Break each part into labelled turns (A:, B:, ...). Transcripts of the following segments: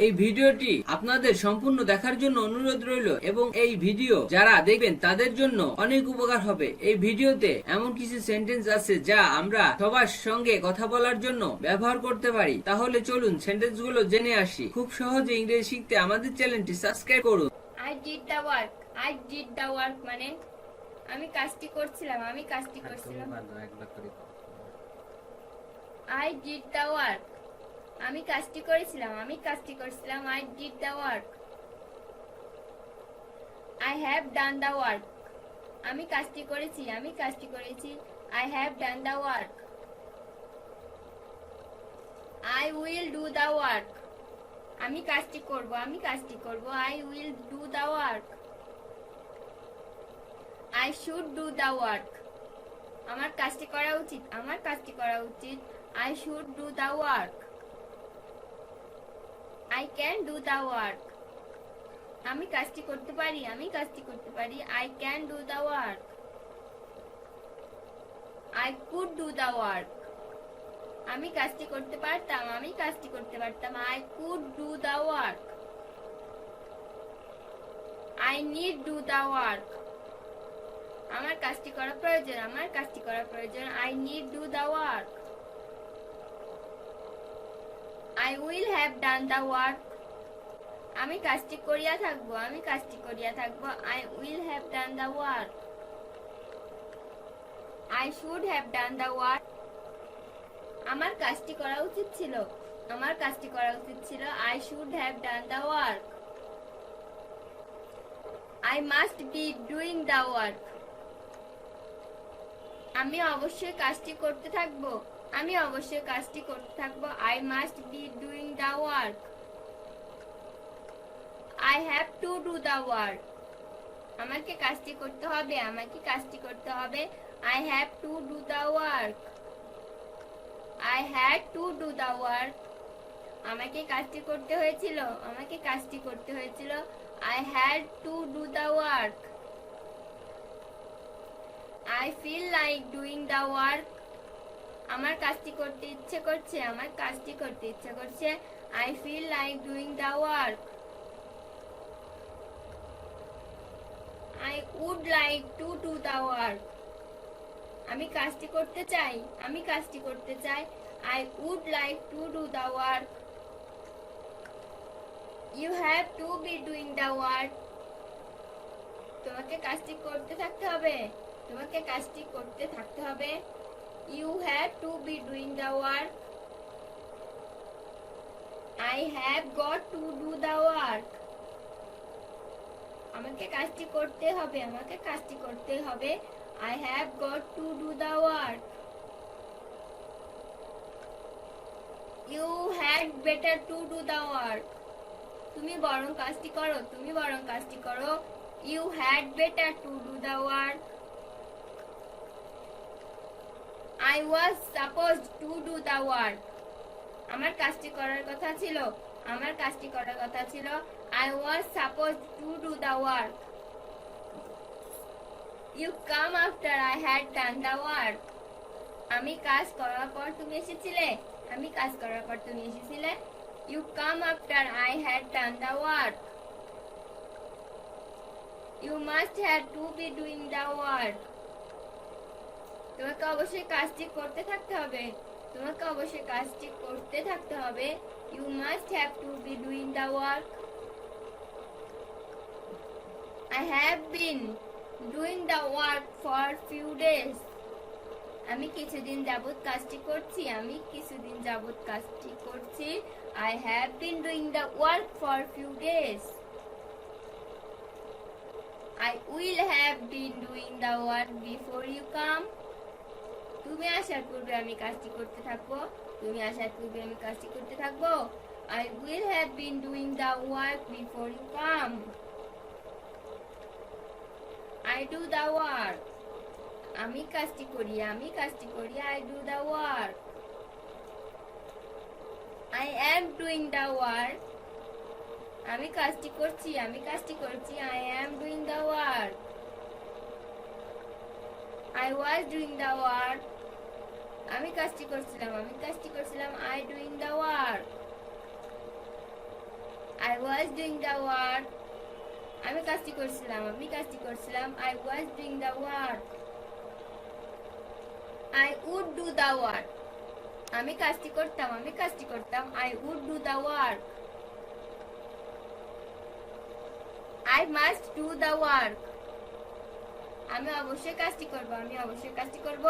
A: এই ভিডিওটি আপনাদের সম্পূর্ণ দেখার জন্য অনুরোধ রইল এবং এই ভিডিও যারা দেখবেন তাদের জন্য অনেক উপকার হবে। এই ভিডিওতে এমন কিছু সেন্টেন্স আছে যা আমরা সবার সঙ্গে কথা বলার জন্য ব্যবহার করতে পারি। তাহলে চলুন সেন্টেন্স গুলো জেনে আসি। খুব সহজে ইংরেজি শিখতে আমাদের চ্যানেলটি সাবস্ক্রাইব করুন।
B: I did the work. I did the work মানে আমি কাজটি করছিলাম, আমি কাজটি করছিলাম। I did the work. আমি কাজটি করেছিলাম, আমি কাজটি করছিলাম। I did the work. I have done the work. আমি কাজটি করেছি, আমি কাজটি করেছি। I have done the work. I will do the work. আমি কাজটি করব, আমি কাজটি করব। I will do the work. I should do the work. আমার কাজটি করা উচিত, আমার কাজটি করা উচিত। I should do the work. I can do the work. আমি কাজটি করতে পারি, আমি কাজটি করতে পারি। I can do the work. I could do the work. আমি কাজটি করতে পারতাম, আমি কাজটি করতে পারতাম। I could do the work. I need do the work. আমার কাজটি করা প্রয়োজন, আমার কাজটি করা প্রয়োজন। I need do the work. I will have done the work. আমি কাজটি করিয়া থাকবো, আমি কাজটি করিয়া থাকবো। I will have done the work. I should have done the work. আমার কাজটি করা উচিত ছিল, আমার কাজটি করা উচিত ছিল। I should have done the work. I must be doing the work. আমি অবশ্যই কাজটি করতে থাকবো, আমি অবশ্যই কাজটি করতে থাকবো। I must be doing the work. I have to do the work. আমাকে কাজটি করতে হবে, আমাকে কাজটি করতে হবে। I have to do the work. I had to do the work. আমাকে কাজটি করতে হয়েছিল, আমাকে কাজটি করতে হয়েছিল। I had to do the work. I feel like doing the work. আমার কাজটি করতে ইচ্ছে করছে, আমার কাজটি করতে ইচ্ছে করছে। I feel like doing the work. I would like to do the work. আমি কাজটি করতে চাই, আমি কাজটি করতে চাই। I would like to do the work. You have to be doing the work. তোমাকে কাজটি করতে থাকতে হবে, তোমাকে কাজটি করতে থাকতে হবে। You have to be doing the work. I have got to do the work. আমাকে কাজটি করতে হবে, আমাকে কাজটি করতে হবে। I have got to do the work. You had better to do the work. তুমি বরং কাজটি করো, তুমি বরং কাজটি করো। You had better to do the work. I was supposed to do the work. আমার কাজটি করার কথা ছিল, আমার কাজটি করার কথা ছিল। I was supposed to do the work. You come after I had done the work. আমি কাজ করার পর তুমি এসেছিলে, আমি কাজ করার পর তুমি এসেছিলে। You come after I had done the work. You must have to be doing the work. তোমাকে অবশ্যই কাজটি করতে থাকতে হবে, তোমাকে অবশ্যই কাজটি করতে থাকতে হবে। You must have to be doing the work. I have been doing the work for few days. আমি কিছুদিন যাবত কাজটি করছি, আমি কিছুদিন যাবত কাজটি করছি। I have been doing the work for few days. I will have been doing the work before you come. তুমি আসার পূর্বে আমি কাজটি করতে থাকবো, তুমি আসার পূর্বে আমি কাজটি করতে থাকবো। I will have been doing the work before you come. I do the work. আমি কাজটি করি, আমি কাজটি করি। I do the work. I am doing the work. আমি কাজটি করছি, আমি কাজটি করছি। I am doing the work. I was doing the work. আমি কাজটি করছিলাম, আমি কাজটি করছিলাম। I doing the work. I was doing the work. আমি কাজটি করছিলাম, I was doing the work. I would do the work. আমি কাজটি করতাম, I would do the work. I must do the work. আমি অবশ্যই কাজটি করব,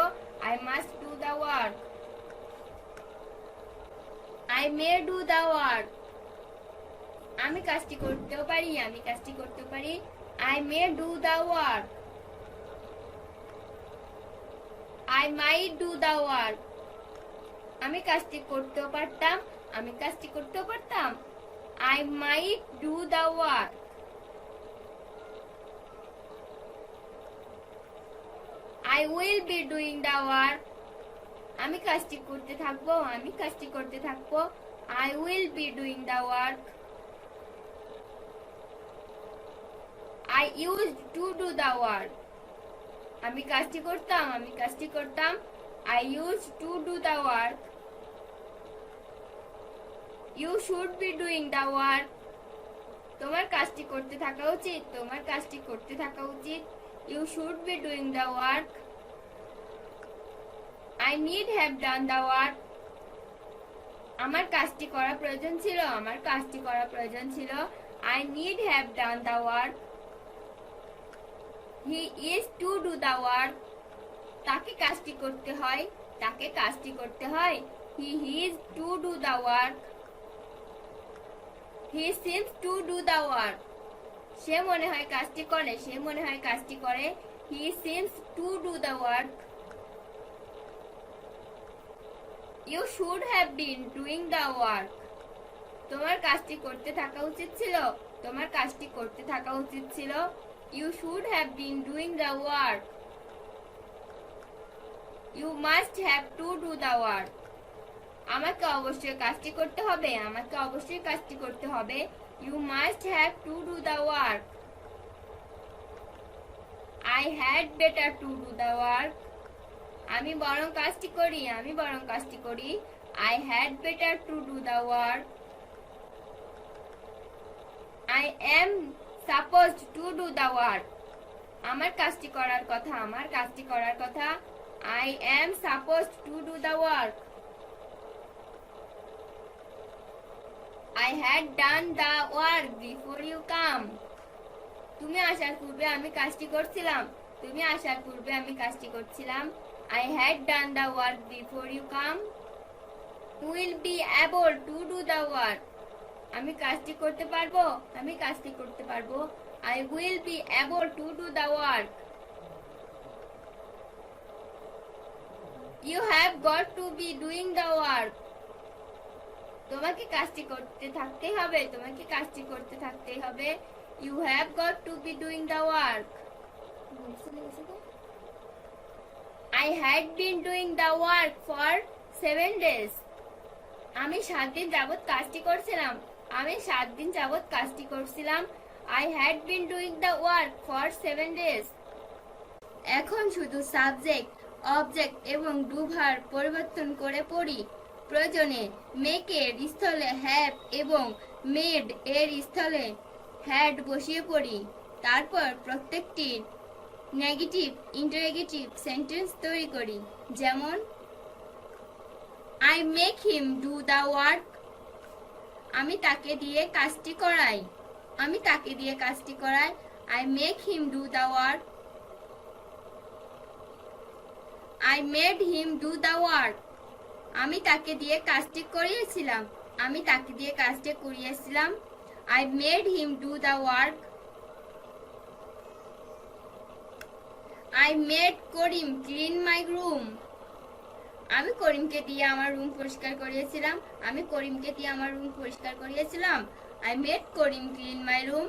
B: I must do the work. I may do the work. আমি কাজটি করতেও পারি, I may do the work. I might do the work. আমি কাজটি করতেও পারতাম, I might do the work. I will be doing the work. আমি কাজটি করতে থাকবো, I will be doing the work. I used to do the work. আমি কাজটি করতাম, I used to do the work. You should be doing the work. তোমার কাজটি করতে থাকা উচিত, You should be doing the work. I need have done the work. আমার কাজটি করা প্রয়োজন ছিল, I need have done the work. He is to do the work. তাকে কাজটি করতে হয়, He is to do the work. He seems to do the work. সে মনে হয় কাজটি করে, He seems to do the work. You should have been doing the work. তোমার কাজটি করতে থাকা উচিত ছিল, You should have been doing the work. You must have to do the work. আমাকে অবশ্যই কাজটি করতে হবে, You must have to do the work. I had better to do the work. আমি বরং কাজটি করি, I had better to do the work. I am supposed to do the work. আমার কাজটি করার কথা, I am supposed to do the work. I had done the work before you come. তুমি আসার পূর্বে আমি কাজটি করছিলাম, I had done the work before you come. Will be able to do the work. আমি কাজটি করতে পারবো, I will be able to do the work. You have got to be doing the work. তোমাকে কাজটি করতে থাকতেই হবে, You have got to be doing the work. I had been doing the work for 7 days. আমি 7 দিন যাবত কাজটি করছিলাম, I had been doing the work for 7 days. এখন শুধু সাবজেক্ট, অবজেক্ট এবং ডু ভার্ব পরিবর্তন করে পড়ি। প্রয়োজনে মেক এর স্থলে হ্যাভ এবং মেড এর স্থলে হ্যাড বসিয়ে পড়ি। তারপর প্রত্যেকটি নেগেটিভ ইন্টারোগেটিভ সেন্টেন্স তৈরি করি, যেমন I make him do the work. আমি তাকে দিয়ে কাজটি করাই, I make him do the work. I made him do the work. আমি তাকে দিয়ে কাজটি করিয়েছিলাম, I made him do the work. I made Karim clean my room. আমি করিমকে দিয়ে আমার রুম পরিষ্কার করিয়েছিলাম, I made Karim clean my room.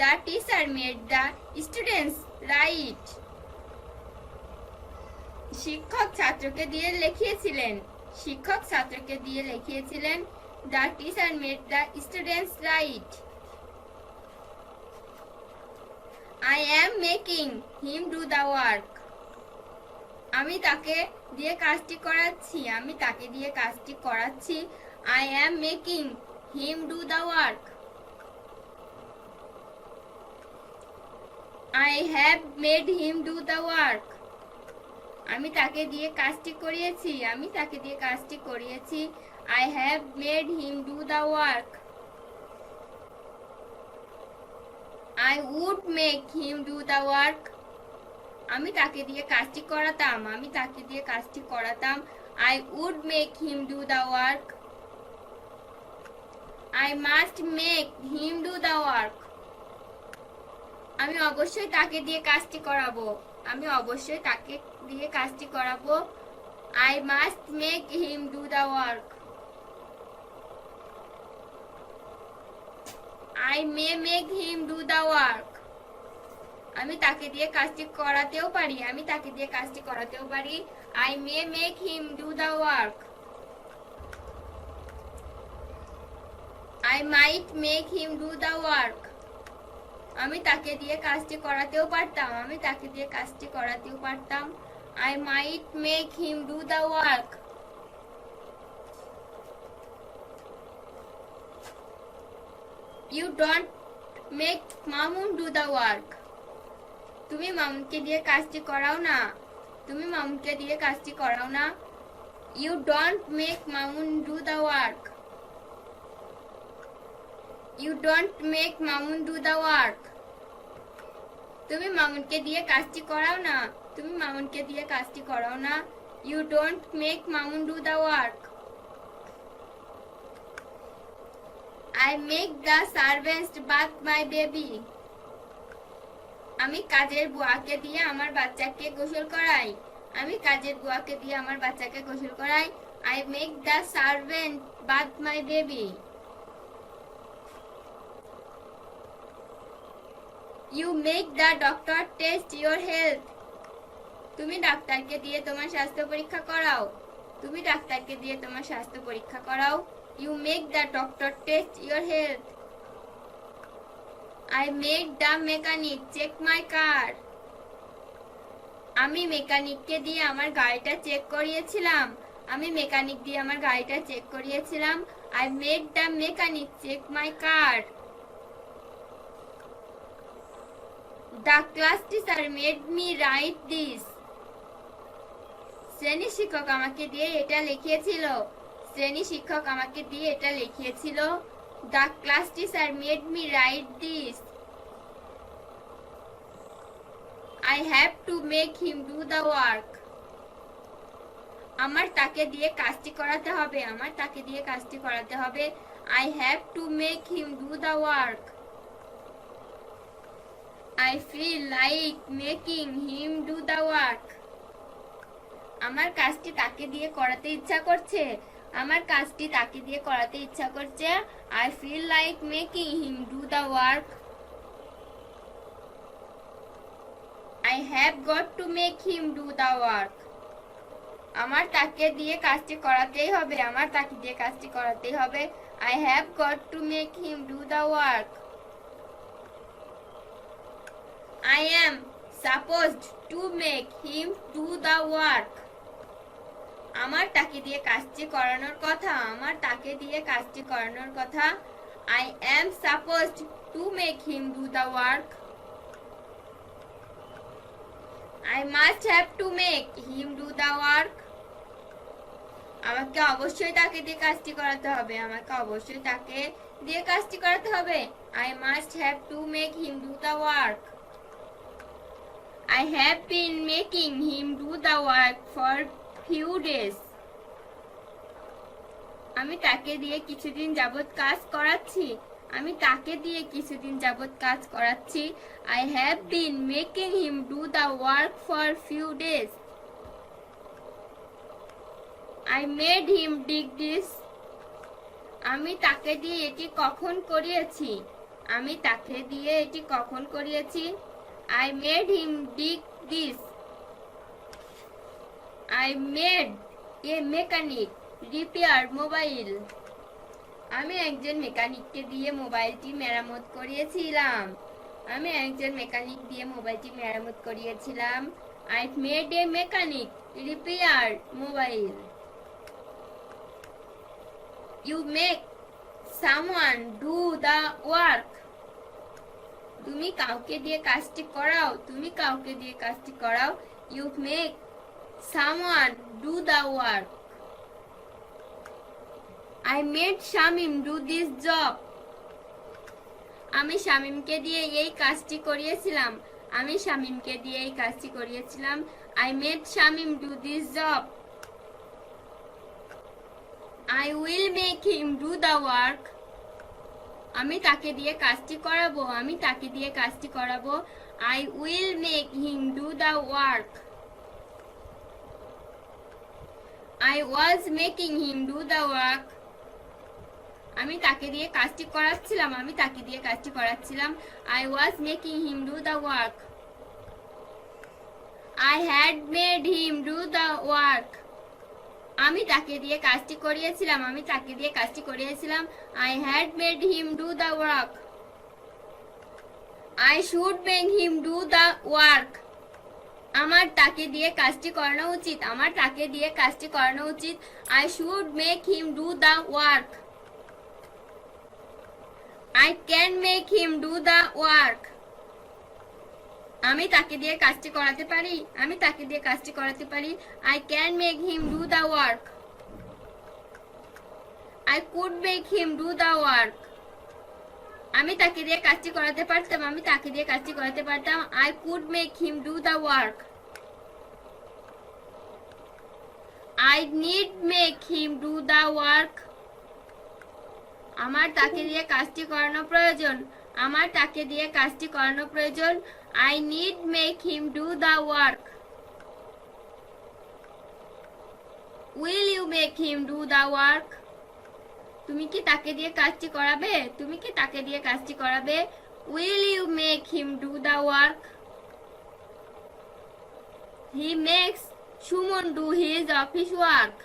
B: The teacher made the students write. শিক্ষক ছাত্রকে দিয়ে লিখিয়েছিলেন, The teacher made the students write. I am making him do the work. আমি তাকে দিয়ে কাজটি করাচ্ছি, I am making him do the work. I have made him do the work. আমি তাকে দিয়ে কাজটি করিয়েছি, আমি তাকে দিয়ে কাজটি করিয়েছি। I have made him do the work. I would make him do the work. আমি তাকে দিয়ে কাজটি করাতাম, আমি তাকে দিয়ে কাজটি করাতাম। I would make him do the work. I must make him do the work. আমি অবশ্যই তাকে দিয়ে কাজটি করাবো, আমি অবশ্যই তাকে দিয়ে কাজটি করাবো। I must make him do the work. I may make him do the work. আমি তাকে দিয়ে কাজটি করাতেও পারি, আমি তাকে দিয়ে কাজটি করাতেও পারি। I may make him do the work. I might make him do the work. আমি তাকে দিয়ে কাজটি করাতেও পারতাম, আমি তাকে দিয়ে কাজটি করাতেও পারতাম। I might make him do the work. You don't make Mamun do the work. তুমি মামুনকে দিয়ে কাজটি করাও না, তুমি মামুনকে দিয়ে কাজটি করাও না। You don't make Mamun do the work. You don't make Mamun do the work. তুমি মামুনকে দিয়ে কাজটি করাও না, তুমি মামুনকে দিয়ে কাজটি করাও না। You don't make Mamun do the work. I make the servants bath my baby. আমি কাজের বুয়াকে দিয়ে আমার বাচ্চাকে গোসল করাই, আমি কাজের বুয়াকে দিয়ে আমার বাচ্চাকে গোসল করাই। I make the servant bath my baby. You make the doctor test your health. তুমি ডাক্তারকে দিয়ে তোমার স্বাস্থ্য পরীক্ষা করাও, তুমি ডাক্তারকে দিয়ে তোমার স্বাস্থ্য পরীক্ষা করাও। You make the doctor test your health. I made the mechanic check my car. আমি মেকানিককে দিয়ে আমার গাড়িটা চেক করিয়েছিলাম, আমি মেকানিক দিয়ে আমার গাড়িটা চেক করিয়েছিলাম। I made the mechanic check my car. The class teacher made me write this. শ্রেণী শিক্ষক আমাকে দিয়ে এটা লিখিয়েছিল, শ্রেণী শিক্ষক আমাকে দিয়ে এটা লিখিয়েছিল। The class teacher made me write this. I have to make him do the work. আমার তাকে দিয়ে কাজটি করাতে হবে, আমার তাকে দিয়ে কাজটি করাতে হবে। I have to make him do the work. I feel like making him do the work. আমার কাজটি তাকে দিয়ে করাতে ইচ্ছা করছে, আমার কাজটি তাকে দিয়ে করাতে ইচ্ছা করছে। I feel like making him do the work. I have got to make him do the work. আমার তাকে দিয়ে কাজটি করাতেই হবে, আমার তাকে দিয়ে কাজটি করাতেই হবে। I have got to make him do the work. I am supposed to make him do the work. আমার তাকে দিয়ে কাজটি করানোর কথা, আমার তাকে দিয়ে কাজটি করানোর কথা। I am supposed to make him do the work. I must have to make him do the work. আমাকে অবশ্যই তাকে দিয়ে কাজটি করাতে হবে, আমাকে অবশ্যই তাকে দিয়ে কাজটি করাতে হবে। I must have to make him do the work. I have been making him do the work for few days. আমি তাকে দিয়ে কিছুদিন যাবত কাজ করাচ্ছি, আমি তাকে দিয়ে কিছুদিন যাবত কাজ করাচ্ছি। I have been making him do the work for few days. I made him dig this. আমি তাকে দিয়ে এটি কখন করিয়েছি, আমি তাকে দিয়ে এটি কখন করিয়েছি। I made him dig this. I made a mechanic repair mobile. আমি একজন মেকানিককে দিয়ে মোবাইলটি মেরামত করিয়েছিলাম, আমি একজন মেকানিক দিয়ে মোবাইলটি মেরামত করিয়েছিলাম। I made a mechanic repair mobile. You make someone do the work. তুমি কাউকে দিয়ে কাজটি করাও, তুমি কাউকে দিয়ে কাজটি করাও। You make someone do the work. I made Shamim do this job. আমি শামিমকে দিয়ে এই কাজটি করিয়েছিলাম, আমি শামিমকে দিয়ে এই কাজটি করিয়েছিলাম। I made Shamim do this job. I will make him do the work. আমি তাকে দিয়ে কাজটি করাবো, আমি তাকে দিয়ে কাজটি করাবো। I will make him do the work. I was making him do the work. আমি তাকে দিয়ে কাজটি করাচ্ছিলাম, আমি তাকে দিয়ে কাজটি করাচ্ছিলাম। I was making him do the work. I had made him do the work. আমি তাকে দিয়ে কাজটি করিয়েছিলাম, আমি তাকে দিয়ে কাজটি করিয়েছিলাম। I had made him do the work. I should make him do the work. আমার তাকে দিয়ে কাজটি করানো উচিত, আমার তাকে দিয়ে কাজটি করানো উচিত। I should make him do the work. I can make him do the work. আমি তাকে দিয়ে কাজটি করাতে পারি, আমি তাকে দিয়ে কাজটি করাতে পারি। I can make him do the work. I could make him do the work. আমি তাকে দিয়ে কাজটি করাতে পারতাম, আমি তাকে দিয়ে কাজটি করাতে পারতাম। I could make him do the work. I need make him do the work. আমার তাকে দিয়ে কাজটি করানো প্রয়োজন, আমার তাকে দিয়ে কাজটি করানো প্রয়োজন। I need make him do the work. Will you make him do the work? তুমি কি তাকে দিয়ে কাজটি করাবে, তুমি কি তাকে দিয়ে কাজটি করাবে? Will you make him do the work? He makes Suman do his office work.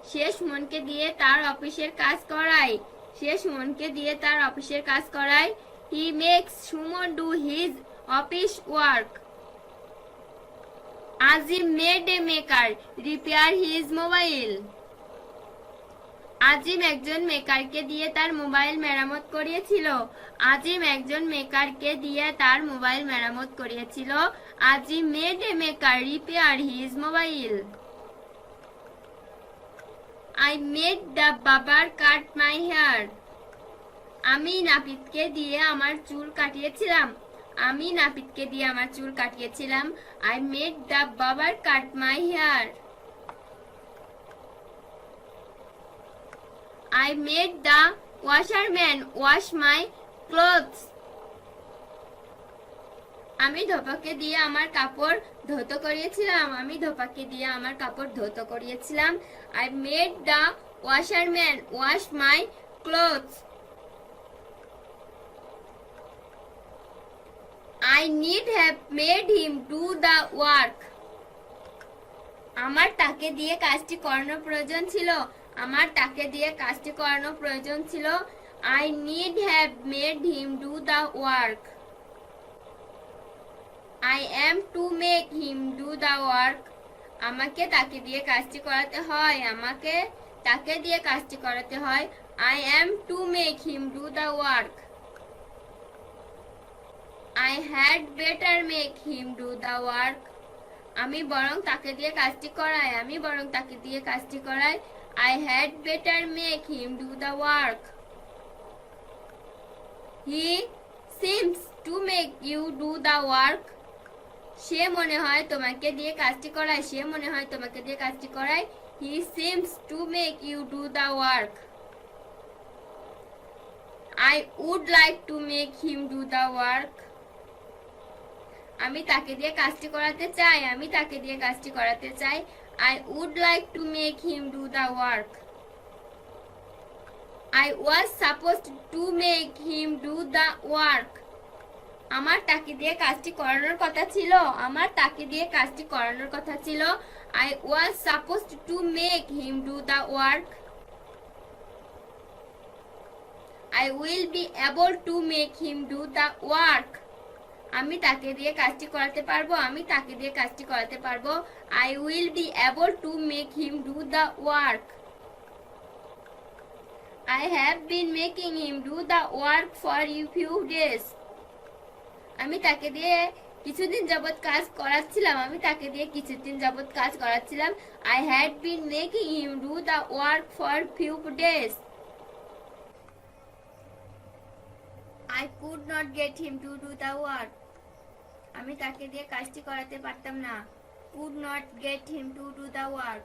B: সে সুমনকে দিয়ে তার অফিসের কাজ করায়, সে সুমনকে দিয়ে তার অফিসের কাজ করায়। He makes Suman do his office work. Azim made a maker repair his mobile. আজিম একজন মেকারকে দিয়ে তার মোবাইল মেরামত করিয়েছিল, আজিম একজন মেকারকে দিয়ে তার মোবাইল মেরামত করিয়েছিল। Azim made a maker repair his mobile. I made the barber cut my hair. আমি নাপিতকে দিয়ে আমার চুল কাটিয়েছিলাম, আমি নাপিতকে দিয়ে আমার চুল কাটিয়েছিলাম। I made the barber cut my hair. I made the washerman wash my clothes. আমি ধোপাকে দিয়ে আমার কাপড় ধৌত করিয়েছিলাম, আমি ধোপাকে দিয়ে আমার কাপড় ধৌত করিয়েছিলাম। I made the washerman wash my clothes. I need have made him do the work. আমার তাকে দিয়ে কাজটি করানোর প্রয়োজন ছিল, আমার তাকে দিয়ে কাজটি করানোর প্রয়োজন ছিল। I need have made him do the work. I am to make him do the work. আমাকে তাকে দিয়ে কাজটি করাতে হয়, আমাকে তাকে দিয়ে কাজটি করাতে হয়। I am to make him do the work. I had better make him do the work. আমি বরং তাকে দিয়ে কাজটি করাই, আমি বরং তাকে দিয়ে কাজটি করাই। I had better make him do the work. He seems to make you do the work. সে মনে হয় তোমাকে দিয়ে কাজটি করায়, সে মনে হয় তোমাকে দিয়ে কাজটি করায়। He seems to make you do the work. I would like to make him do the work. আমি তাকে দিয়ে কাজটি করাতে চাই, আমি তাকে দিয়ে কাজটি করাতে চাই। I would like to make him do the work. I was supposed to make him do the work. আমার তাকে দিয়ে কাজটি করানোর কথা ছিল, আমার তাকে দিয়ে কাজটি করানোর কথা ছিল। I was supposed to make him do the work. I will be able to make him do the work. আমি তাকে দিয়ে কাজটি করাতে পারবো, আমি তাকে দিয়ে কাজটি করাতে পারবো। I will be able to make him do the work. I have been making him do the work for a few days. আমি তাকে দিয়ে কিছুদিন যাবত কাজ করাচ্ছিলাম I had been making him do the work for few days. I could not get him to do the work. আমি তাকে দিয়ে কাজটি করাতে পারতাম না could not get him to do the work.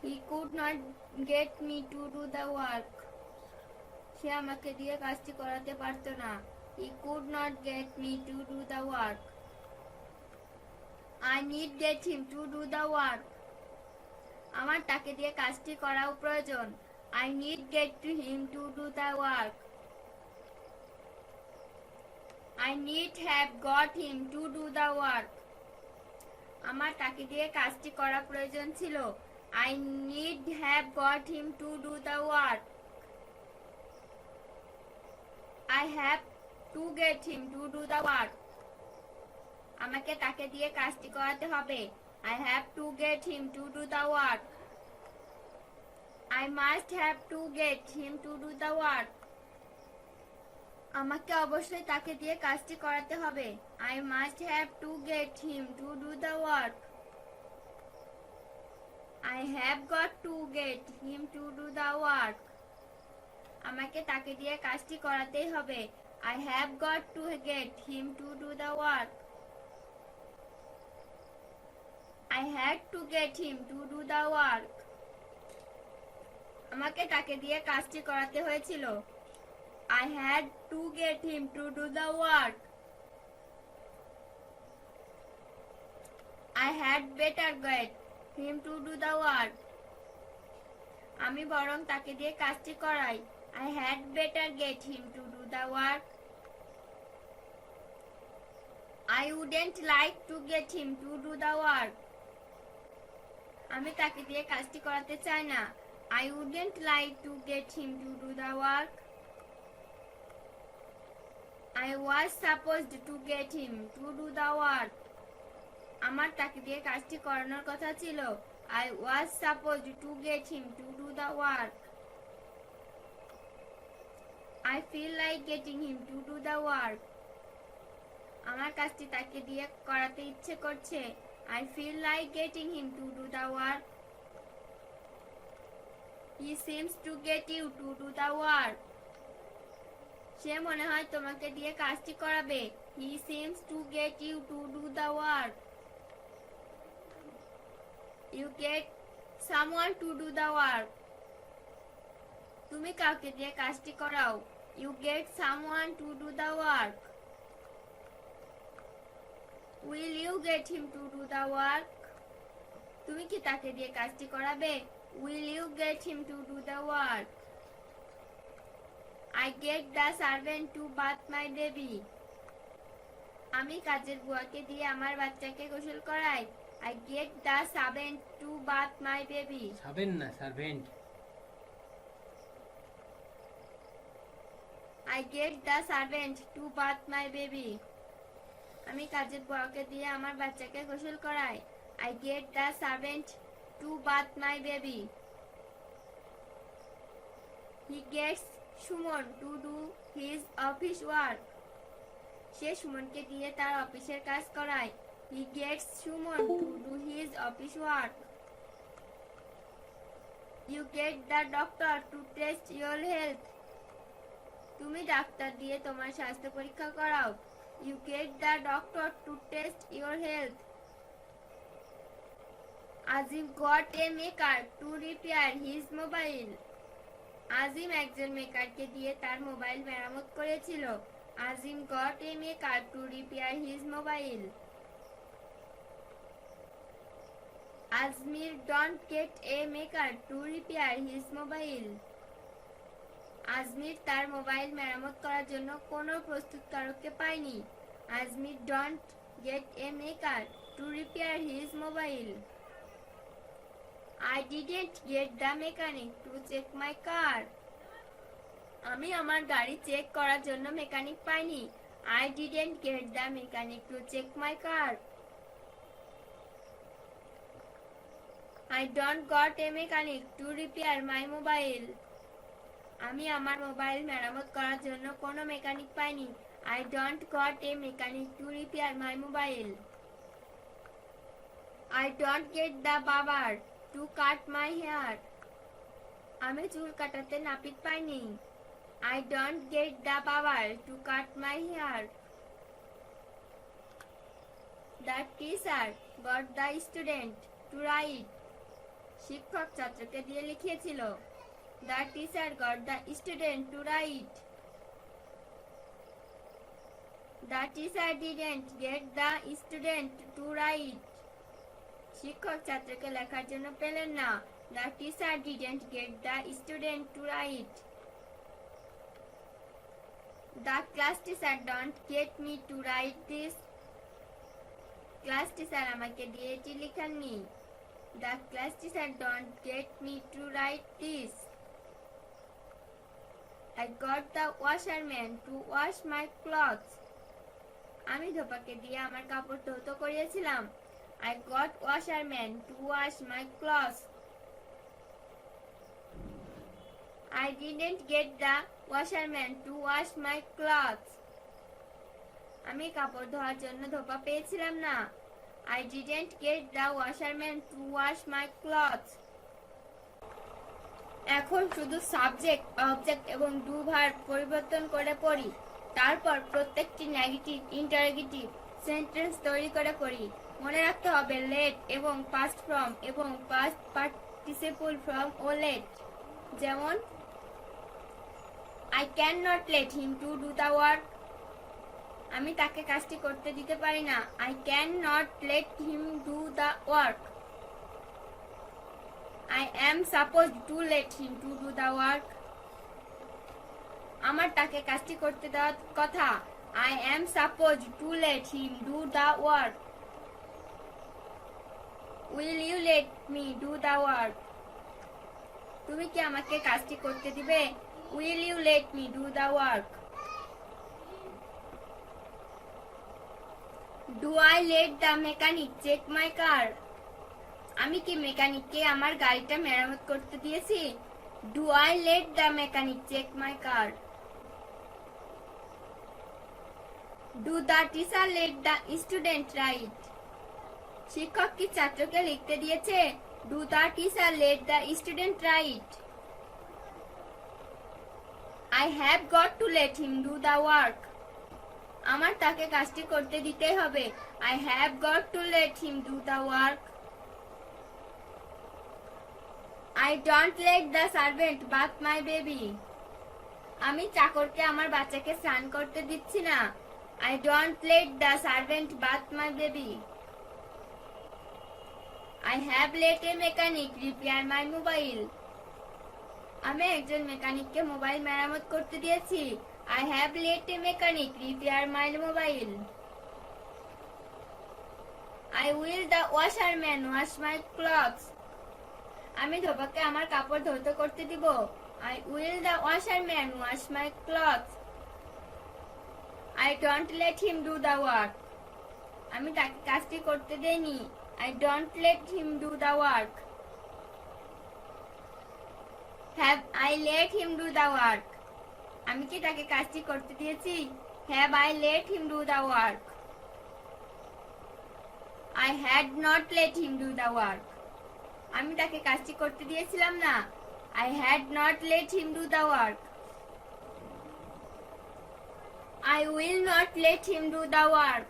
B: He could not get me to do the work. সে আমাকে দিয়ে কাজটি করাতে পারতো না He could not get me to do the work. I needed him to do the work. আমার তাকে দিয়ে কাজটি করাও প্রয়োজন I needed him to do the work. I need have got him to do the work. আমার তাকে দিয়ে কাজটি করা প্রয়োজন ছিল I need have got him to do the work. I have to get him to do the work. আমাকে তাকে দিয়ে কাজটি করাতে হবে I have to get him to do the work. I must have to get him to do the work. আমাকে অবশ্যই তাকে দিয়ে কাজটি করাতে হবে I must have to get him to do the work. I have got to get him to do the work. আমাকে তাকে দিয়ে কাজটি করাতেই হবে I have got to get him to do the work. I had to get him to do the work. আমাকে তাকে দিয়ে কাজটি করাতে হয়েছিল I had to get him to do the work. I had better get him to do the work. আমি বরং তাকে দিয়ে কাজটি করাই I had better get him to do the work. I wouldn't like to get him to do the work. আমি তাকে দিয়ে কাজটি করাতে চাই না I wouldn't like to get him to do the work. I was supposed to get him to do the work. আমার তাকে দিয়ে কাজটি করানোর কথা ছিল I was supposed to get him to do the work. I feel like getting him to do the work. আমার কাজটি তাকে দিয়ে করাতে ইচ্ছে করছে I feel like getting him to do the work. He seems to get you to do the work. সে মনে হয় তোমাকে দিয়ে কাজটি করাবে He seems to get you to do the work. You get someone to do the work. তুমি কাউকে দিয়ে কাজটি করাও You get someone to do the work. Will you get him to do the work? তুমি কি তাকে দিয়ে কাজটি করাবে Will you get him to do the work? I get the servant to bath my baby. আমি কাজের বুয়াকে দিয়ে আমার বাচ্চাকে গোসল করাই I get the servant to bath my baby.
A: Servant.
B: I get the servant to bath my baby. আমি কাজের বুয়াকে দিয়ে আমার বাচ্চাকে গোসল করাই I get the servant to bath my baby. He gets Shumon to do his office work. সে সুমনকে দিয়ে তার অফিসের কাজ করায় He gets Shumon to do his office work. You get the doctor to test your health. তুমি doctor দিয়ে তোমার স্বাস্থ্য পরীক্ষা করাও You get the doctor to test your health. Azim got a maker to repair his mobile. আজিম একজন মেকারকে দিয়ে তার mobile মেরামত করেছিল Azim got a maker to repair his mobile. Azmir don't get a maker to repair his mobile. Ajmer তার mobile মেরামত করার জন্য কোনো প্রস্তুতকারককে পায়নি Azmir don't get a maker to repair his mobile. I didn't get the mechanic to check my car. আমি আমার গাড়ি check করার জন্য মেকানিক পাইনি I didn't get the mechanic to check my car. I don't got a mechanic to repair my mobile. আমি আমার mobile মেরামত করার জন্য কোনো মেকানিক পাইনি। I don't got a mechanic to repair my mobile. I don't get the barber to cut my hair. আমি চুল কাটাতে নাপিত পাইনি। I don't get the barber to cut my hair. The teacher got the student to write. শিক্ষক ছাত্রকে দিয়ে লিখিয়েছিল। The teacher got the student to write. The teacher didn't get the student to write. শিক্ষক ছাত্রকে লেখার জন্য পেলেন না। The teacher didn't get the student to write. The class teacher don't get me to write this. Class teacher আমাকে দিয়ে এটি লেখাননি। The class teacher don't get me to write this. I got the washerman to wash my clothes. আমি ধোপাকে দিয়ে আমার কাপড় ধৌত করিয়েছিলাম। I got washerman to wash my clothes. I didn't get the washerman to wash my clothes. আমি কাপড় ধোয়ার জন্য ধোপা পেয়েছিলাম না। I didn't get the washerman to wash my clothes. এখন শুধু সাবজেক্ট, অবজেক্ট এবং ডু ভার্ব পরিবর্তন করে পড়ি। তারপর প্রত্যেকটি নেগেটিভ ইন্টারোগেটিভ সেন্টেন্স তৈরি করে পড়ি। মনে রাখতে হবে লেট এবং পাস্ট ফর্ম এবং পাস্ট পার্টিসিপল ফর্ম ও লেট। যেমন I cannot let him to do the work. আমি তাকে কাজটি করতে দিতে পারি না। I cannot let him do the work. I am supposed to let him to do the work. আমার তাকে কাজটি করতে দেওয়ার কথা। I am supposed to let him do the work. Will you let me do the work? তুমি কি আমাকে কাজটি করতে দিবে? Will you let me do the work? Do I let the mechanic check my car? আমি কি মেকানিককে আমার গাড়িটা মেরামত করতে দিয়েছি? Do I let the mechanic check my car? Do the teacher let the student write? শিক্ষক কি ছাত্রকে লিখতে দিয়েছে? Do the teacher let the student write? I have got to let him do the work. আমার তাকে কাজটি করতে দিতে হবে। I have got to let him do the work. I don't let the servant bath my baby. আমি চাকরকে আমার বাচ্চাকে স্নান করতে দিচ্ছি না। I don't let the servant bath my baby. I have let a mechanic repair my mobile. আমি একজন মেকানিককে mobile মেরামত করতে দিয়েছি। I have let a mechanic repair my mobile. I will the washerman wash my clothes. আমি ধোপাকে আমার কাপড় ধৌত করতে দিব। I will the washerman wash my clothes. I don't let him do the work. আমি তাকে কাজটি করতে দেইনি। I don't let him do the work. Have I let him do the work? আমি কি তাকে কাজটি করতে দিয়েছি? Have I let him do the work? I had not let him do the work. আমি তাকে কাজটি করতে দিয়েছিলাম না। I had not let him do the work. I will not let him do the work.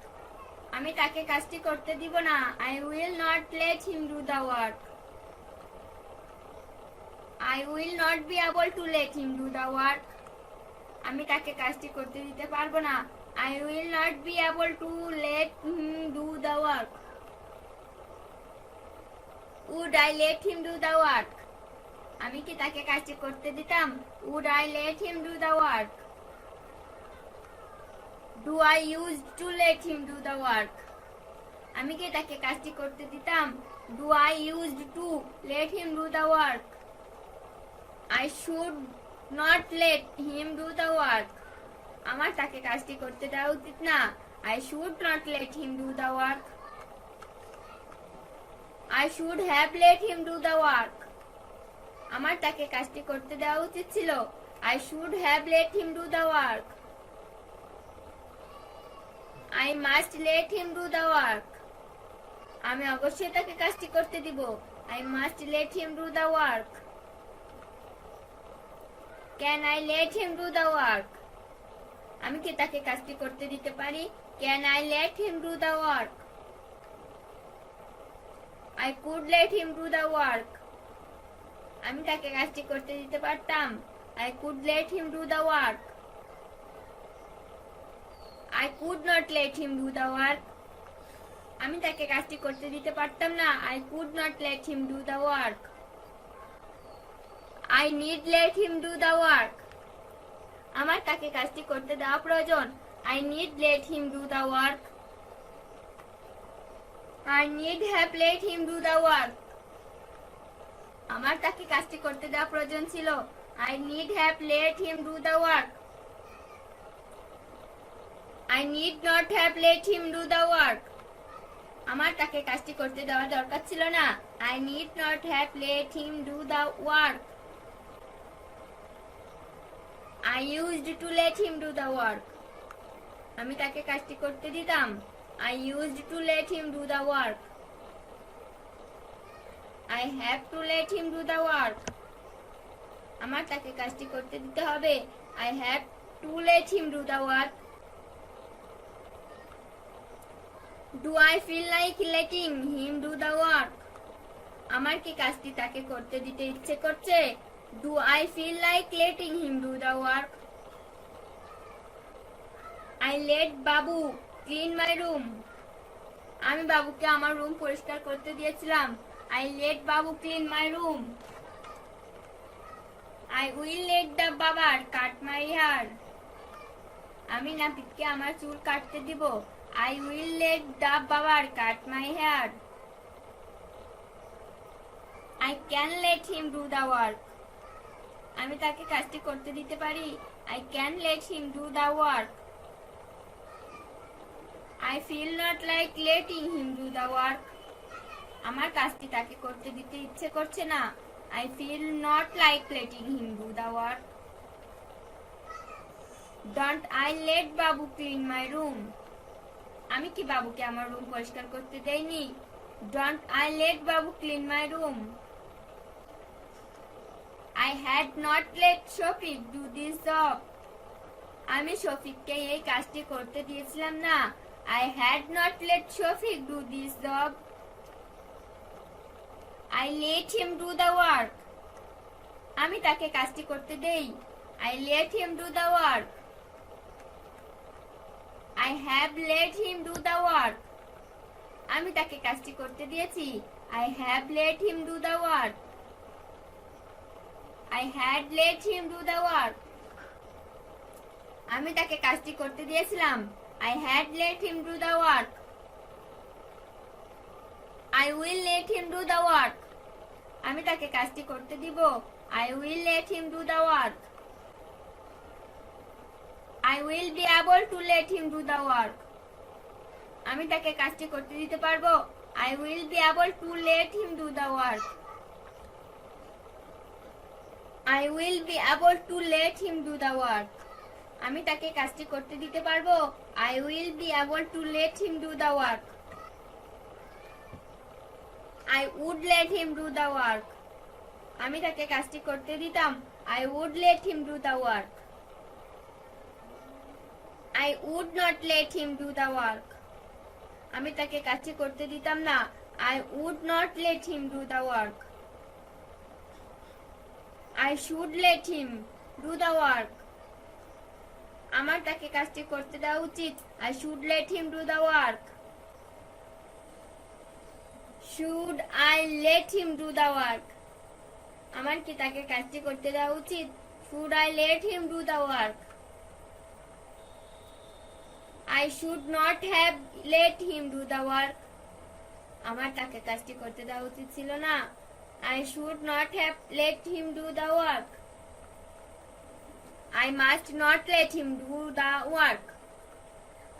B: আমি তাকে কাজটি করতে দিব না। I will not let him do the work. I will not be able to let him do the work. আমি তাকে কাজটি করতে দিতে পারবো না। I will not be able to let him do the work. Would I let him do the work? আমি কি তাকে কাজটি করতে দিতাম? Would I let him do the work? Do I used to let him do the work? আমি কি তাকে কাজটি করতে দিতাম? Do I used to let him do the work? I should not let him do the work. আমার তাকে কাজটি করতে দেওয়া উচিত না। I should not let him do the work. I should have let him do the work. আমার তাকে কাজটি করতে দেওয়া উচিত ছিল। I should have let him do the work. I must let him do the work. আমি অবশ্যই তাকে কাজটি করতে দিব। I must let him do the work. Can I let him do the work? আমি কি তাকে কাজটি করতে দিতে পারি? Can I let him do the work? I could let him do the work. আমি তাকে কাজটি করতে দিতে পারতাম। I could let him do the work. I could not let him do the work. আমি তাকে কাজটি করতে দিতে পারতাম না। I could not let him do the work. I need let him do the work. আমার তাকে কাজটি করতে দেওয়া প্রয়োজন। I need let him do the work. I need have let him do the work. আমার তাকে কাজটি করতে দেওয়া প্রয়োজন ছিল। I need have let him do the work. I need not have let him do the work. আমার তাকে কাজটি করতে দেওয়া দরকার ছিল না। I need not have let him do the work. I used to let him do the work. আমি তাকে কাজটি করতে দিতাম। I used to let him do the work. I have to let him do the work. আমার তাকে কাজটি করতে দিতে হবে। I have to let him do the work. Do I feel like letting him do the work? আমার কি কাজটি তাকে করতে দিতে ইচ্ছে করছে? Do I feel like letting him do the work? I let Babu clean my room. আমি বাবুকে আমার রুম পরিষ্কার করতে দিয়েছিলাম। I let Babu clean my room. I will let the barber cut my hair. আমি নাপিতকে আমার চুল কাটতে দিব। I will let the barber cut my hair. I can let him do the work. আমি তাকে কাজটি করতে দিতে পারি। I can let him do the work. I feel not like letting him do the work. আমার কাজটি তাকে করতে দিতে ইচ্ছে করছে না। I feel not like letting him do the work. Don't I let Babu clean my room? আমি কি বাবুকে আমার রুম পরিষ্কার করতে দেইনি? Don't I let Babu clean my room? I had not let Shafiq do this job. আমি শফিককে এই কাজটি করতে দিয়েছিলাম না। I had not let Shafiq do this job. I let him do the work. আমি তাকে কাজটি করতে দেই। I let him do the work. I have let him do the work. আমি তাকে কাজটি করতে দিয়েছি। I have let him do the work. I had let him do the work. আমি তাকে কাজটি করতে দিয়েছিলাম। I had let him do the work. I will let him do the work. আমি তাকে কাজটি করতে দিব। I will let him do the work. I will be able to let him do the work. আমি তাকে কাজটি করতে দিতে পারবো। I will be able to let him do the work. I will be able to let him do the work. আমি তাকে কাজটি করতে দিতে পারবো। I will be able to let him do the work. I would let him do the work. আমি তাকে কাজটি করতে দিতাম। I would let him do the work. I would not let him do the work. আমি তাকে কাজটি করতে দিতাম না। I would not let him do the work. I should let him do the work. আমার তাকে কাজটি করতে দেওয়া উচিত। I should let him do the work. Should I let him do the work? আমার কি তাকে কাজটি করতে দেওয়া উচিত? Should I let him do the work? I should not have let him do the work. আমার তাকে কাজটি করতে দেওয়া উচিত ছিল না। I should not have let him do the work. I must not let him do the work.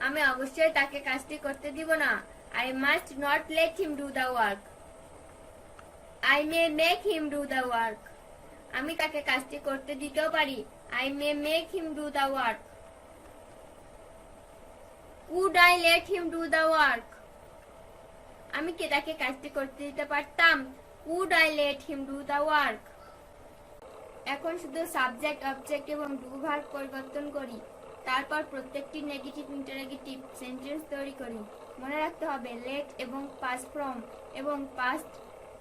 B: আমি অবশ্যই তাকে কাজটি করতে দিব না। I must not let him do the work. I may make him do the work. আমি তাকে কাজটি করতে দিতেও পারি। I may make him do the work. Would I let him do the work? আমি কি তাকে কাজটি করতে দিতে পারতাম? Would I let him do the work? এখন শুধু সাবজেক্ট, অবজেক্ট এবং ডু ভার্ব পরিবর্তন করি, তারপর প্রত্যেকটি নেগেটিভ ইন্টারোগেটিভ সেন্টেন্স তৈরি করি। মনে রাখতে হবে লেট এবং পাস্ট ফ্রম এবং পাস্ট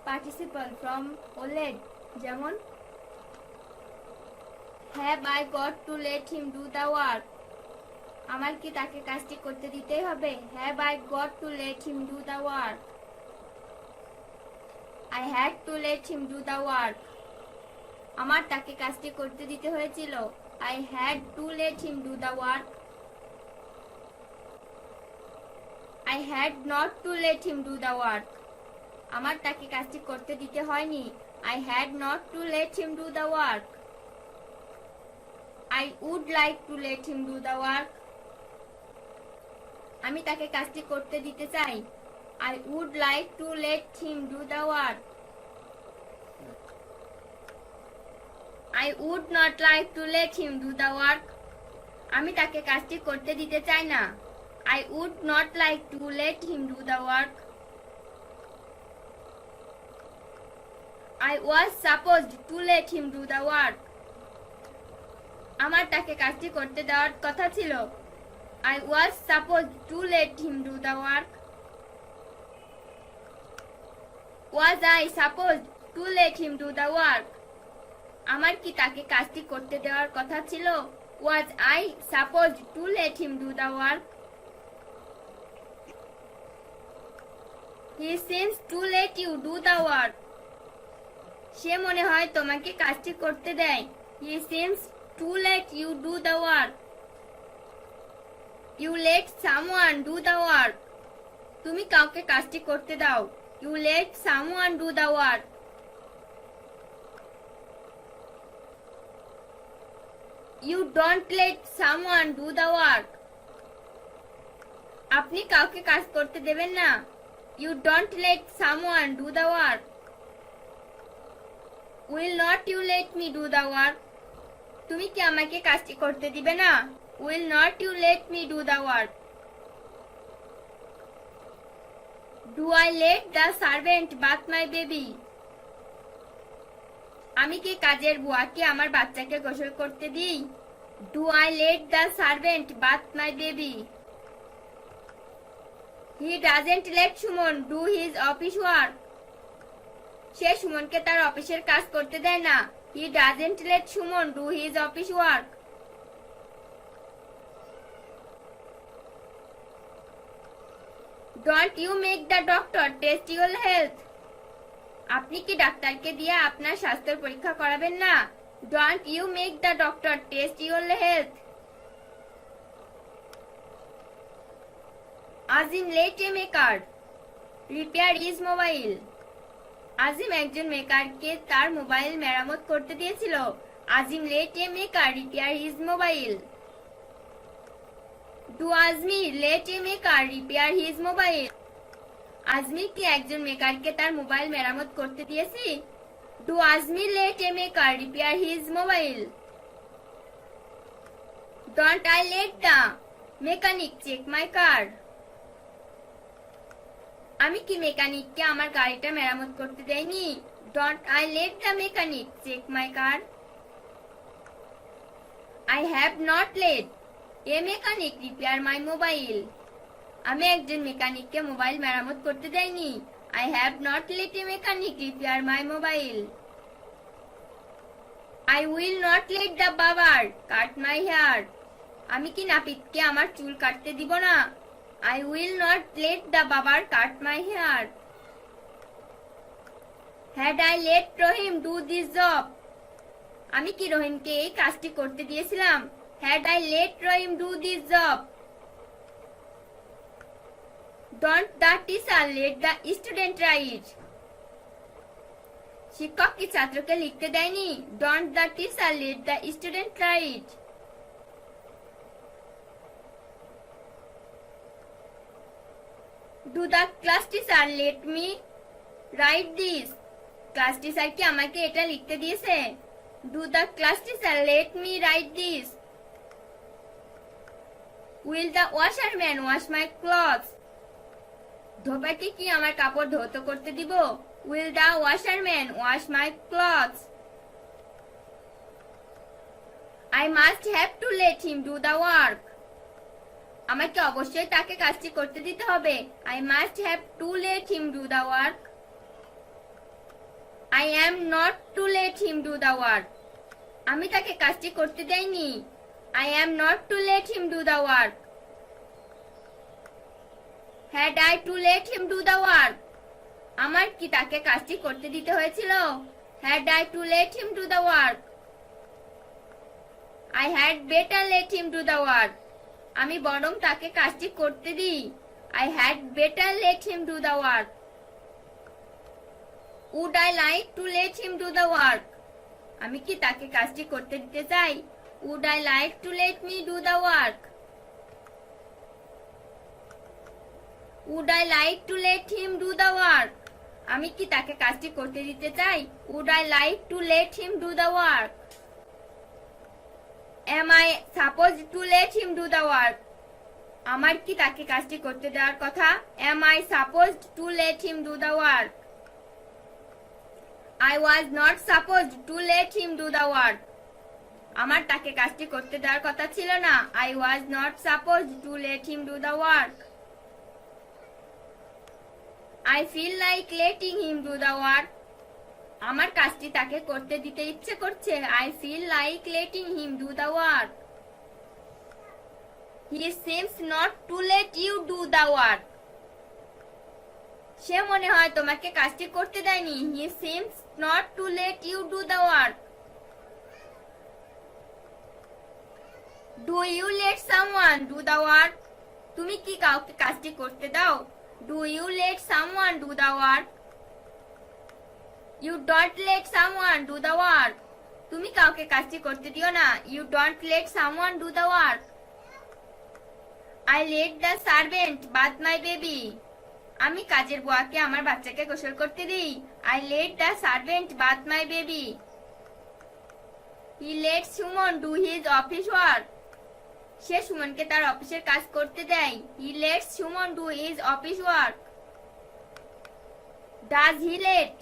B: পার্টিসিপল ফ্রম ও লেট। যেমন have I got to let him do the work? আমার কি তাকে কাজটি করতে দিতেই হবে? Have I got to let him do the work? I had to let him do the work. আমার তাকে কাজটি করতে দিতে হয়েছিল। I had to let him do the work. I had not to let him do the work. আমার তাকে কাজটি করতে দিতে হয়নি। I had not to let him do the work. I would like to let him do the work. আমি তাকে কাজটি করতে দিতে চাই। I would like to let him do the work. I would not like to let him do the work. আমি তাকে কাজটি করতে দিতে চাই না। I would not like to let him do the work. I was supposed to let him do the work. আমার তাকে কাজটি করতে দেওয়ার কথা ছিল। I was supposed to let him do the work. Was I supposed to let him do the work? আমার কি তাকে কাজটি করতে দেওয়ার কথা ছিল? Was I supposed to let him do the work? He seems to let you do the work. সে মনে হয় তোমাকে কাজটি করতে দেয়। He seems to let you do the work. You let someone do the work. তুমি কাউকে কাজটি করতে দাও। You let someone do the work. You don't let someone do the work. আপনি কাউকে কাজ করতে দেবেন না। You don't let someone do the work. Will not you let me do the work? তুমি কি আমাকে কাজটি করতে দিবে না? Will not you let me do the work? Do I let the servant bath my baby? আমি কি কাজের বুয়াকে আমার বাচ্চাকে গোসল করতে দিই? Do I let the servant bath my baby? He doesn't let Suman do his office work. সে সুমনকে তার অফিসের কাজ করতে দেয় না। He doesn't let Suman do his office work. Don't you make the doctor test your health? আপনি কি ডাক্তারকে দিয়ে আপনার স্বাস্থ্যের পরীক্ষা করাবেন না? Don't you make the doctor test your health? Azim let a maker repair his mobile. আজিম একজন মেকারকে তার মোবাইল মেরামত করতে দিয়েছিল। আজিম let a maker repair his mobile. Do Azmi let a maker repair his mobile? Azmi কি একজন মেকারকে তার মোবাইল মেরামত করতে দিয়েছি? Do Azmi let a maker repair his mobile? Don't I let the mechanic check my car? আমি কি মেকানিককে আমার গাড়িটা মেরামত করতে দেইনি? Don't I let the mechanic check my car? I have not let a mechanic repair my mobile. আমি একজন মেকানিককে mobile মেরামত করতে দেইনি। I have not let a mechanic repair my mobile. I will not let the barber cut my hair. আমি কি নাপিতকে আমার চুল কাটতে দিব না? I will not let the barber cut my hair. Had I let Rohim do this job? আমি কি রহিমকে এই কাজটি করতে দিয়েছিলাম? Had I let Rohim do this job? Don't the teacher let the student write? শিক্ষক কি ছাত্রকে লিখতে দেয়নি? Don't the teacher let the student write? Do the class teacher let me write this? Class teacher কি আমাকে এটা লিখতে দিয়েছে? Do the class teacher let me write this? Will the washerman wash my clothes? ধোপাকে কি আমার কাপড় ধৌত করতে দিব? Will the washerman wash my clothes? I must have to let him do the work. আমাকে অবশ্যই তাকে কাজটি করতে দিতে হবে। I must have to let him do the work. I am not to let him do the work. আমি তাকে কাজটি করতে দেইনি। I am not to let him do the work. Had I to let him do the work? আমার কি তাকে কাজটি করতে দিতে হয়েছিল? Had I to let him do the work? I had better let him do the work. আমি বরং তাকে কাজটি করতে দিই। I had better let him do the work. Would I like to let him do the work? আমি কি তাকে কাজটি করতে দিতে চাই? Would I like to let me do the work? Would I like to let him do the work? আমি কি তাকে কাজটি করতে দিতে চাই? Would I like to let him do the work? Am I supposed to let him do the work? আমার কি তাকে কাজটি করতে দেওয়ার কথা? Am I supposed to let him do the work? I was not supposed to let him do the work. আমার তাকে কাজটি করতে দেওয়ার কথা ছিল না। I was not supposed to let him do the work. I feel like letting him do the work. আমার কাজটি তাকে করতে দিতে ইচ্ছে করছে। I feel like letting him do the work. He seems not to let you do the work. সে মনে হয় তোমাকে কাজটি করতে দেয়নি। He seems not to let you do the work. Do you let someone do the work? তুমি কি কাউকে কাজটি করতে দাও? Do you let someone do the work? You don't let someone do the work. তুমি কাউকে কাজটি করতে দিও না। You don't let someone do the work. I let the servant bath my baby. আমি কাজের বুয়াকে আমার বাচ্চাকে গোসল করতে দিই। I let the servant bath my baby. He lets Suman do his office work. সে সুমনকে তার অফিসের কাজ করতে দেয়। He lets Suman do his office work. Does he let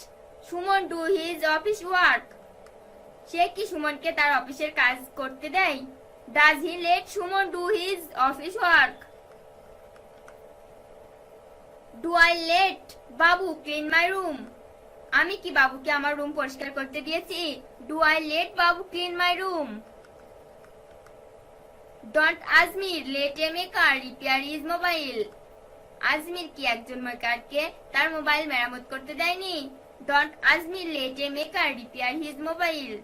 B: Suman do his office work? সে কি সুমনকে তার অফিসের কাজ করতে দেয়? Does he let Suman do his office work? Do I let Babu clean my room? আমি কি বাবুকে আমার রুম পরিষ্কার করতে দিয়েছি? Do I let Babu clean my room? Don't Azmir let a maker repair his mobile? Ajmer কি একজন মেকারকে তার মোবাইল মেরামত করতে দেয়নি? Don't Azmir let a maker repair his mobile?